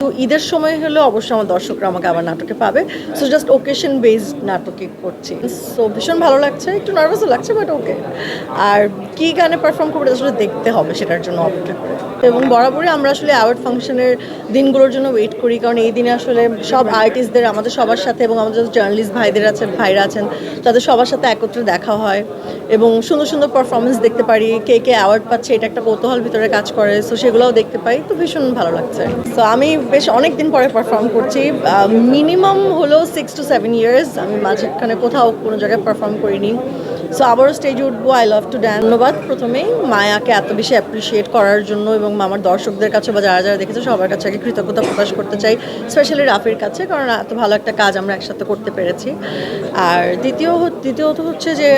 তো ঈদের সময় হলে অবশ্যই আমার দর্শকরা আমাকে আবার নাটকে পাবে। সো জাস্ট ওকেশন বেসড নাটকে করছি। সো ভীষণ ভালো লাগছে, একটু নার্ভাসও লাগছে, বাট ওকে। আর কি গানে পারফর্ম করবো আসলে দেখতে হবে, সেটার জন্য অপেক্ষা করে। এবং বরাবরই আমরা আসলে অ্যাওয়ার্ড ফাংশনের দিনগুলোর জন্য ওয়েট করি, কারণ এই দিনে আসলে সব আর্টিস্টদের আমাদের সবার সাথে এবং আমাদের জার্নালিস্ট ভাইরা আছেন তাদের সবার সাথে একত্রে দেখা হয় এবং সুন্দর সুন্দর পারফরমেন্স দেখতে পারি। কে কে অ্যাওয়ার্ড পাচ্ছে এটা একটা কৌতূহল ভিতরে কাজ করে, সো সেগুলোও দেখতে পাই, তো ভীষণ ভালো লাগছে। সো আমি বেশ অনেক দিন পরে পারফর্ম করছি, মিনিমাম হলো 6 to 7 ইয়ার্স। আমি মাঝখানে কোথাও কোনো জায়গায় পারফর্ম করিনি। সো আবারও স্টেজে উঠবো। I love to dance. ধন্যবাদ প্রথমেই মায়াকে এত বেশি অ্যাপ্রিসিয়েট করার জন্য এবং আমার দর্শকদের কাছে বা যারা যারা দেখেছে সবার কাছে আগে কৃতজ্ঞতা প্রকাশ করতে চাই, স্পেশালি রাফির কাছে, কারণ এত ভালো একটা কাজ আমরা একসাথে করতে পেরেছি। আর দ্বিতীয়ত হচ্ছে যে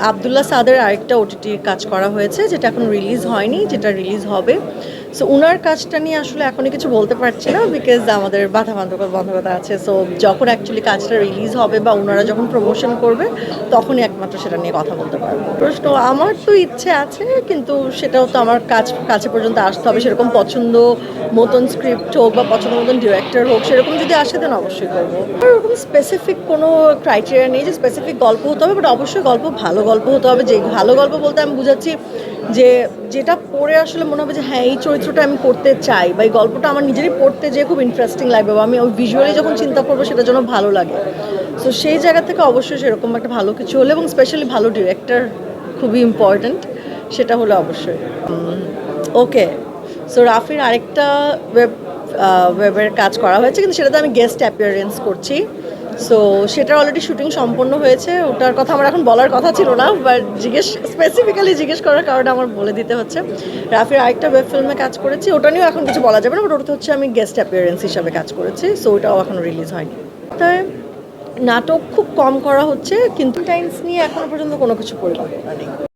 আবদুল্লাহ সাদের আরেকটা ওটিটির কাজ করা হয়েছে, যেটা এখন রিলিজ হয়নি, যেটা রিলিজ হবে। সো ওনার কাজটা নিয়ে আসলে এখনই কিছু বলতে পারছি না, বিকজ আমাদের বাধ্যবাধকতা আছে। সো যখন অ্যাকচুয়ালি কাজটা রিলিজ হবে বা ওনারা যখন প্রমোশন করবে তখনই একমাত্র সেটা নিয়ে কথা বলতে পারবো। প্রশ্ন, আমার তো ইচ্ছে আছে, কিন্তু সেটাও তো আমার কাছে পর্যন্ত আসতে হবে। সেরকম পছন্দ মতন স্ক্রিপ্ট হোক বা পছন্দ মতন ডিরেক্টর হোক, সেরকম যদি আসে দেন অবশ্যই করবো। এরকম স্পেসিফিক কোনো ক্রাইটেরিয়া নেই যে স্পেসিফিক গল্প হতে হবে, বাট অবশ্যই ভালো গল্প হতে হবে। যে ভালো গল্প বলতে আমি বুঝাচ্ছি যে যেটা পড়ে আসলে মনে হবে যে হ্যাঁ এই চরিত্রটা আমি করতে চাই, বা এই গল্পটা আমার নিজেরই পড়তে যেয়ে খুব ইন্টারেস্টিং লাগবে, বা আমি ওই ভিজুয়ালি যখন চিন্তা করবো সেটা যেন ভালো লাগে। সো সেই জায়গা থেকে অবশ্যই সেরকম একটা ভালো কিছু হলে, এবং স্পেশালি ভালো ডিরেক্টর খুবই ইম্পর্ট্যান্ট, সেটা হলো অবশ্যই। ওকে, সো রাফির আরেকটা ওয়েবের কাজ করা হয়েছে, কিন্তু সেটাতে আমি গেস্ট অ্যাপিয়ারেন্স করছি। সো সেটার অলরেডি শুটিং সম্পন্ন হয়েছে। ওটার কথা আমার এখন বলার কথা ছিল না, বাট স্পেসিফিক্যালি জিজ্ঞেস করার কারণে আমার বলে দিতে হচ্ছে। রাফির আরেকটা ওয়েব ফিল্মে কাজ করেছি, ওটা নিয়েও এখন কিছু বলা যাবে না, বাট ওটাতে হচ্ছে আমি গেস্ট অ্যাপিয়ারেন্স হিসাবে কাজ করেছি। সো ওটাও এখন রিলিজ হয়নি। তাই নাটক খুব কম করা হচ্ছে, কিন্তু টাইমস নিয়ে এখনো পর্যন্ত কোনো কিছু পরিকল্পনা নেই।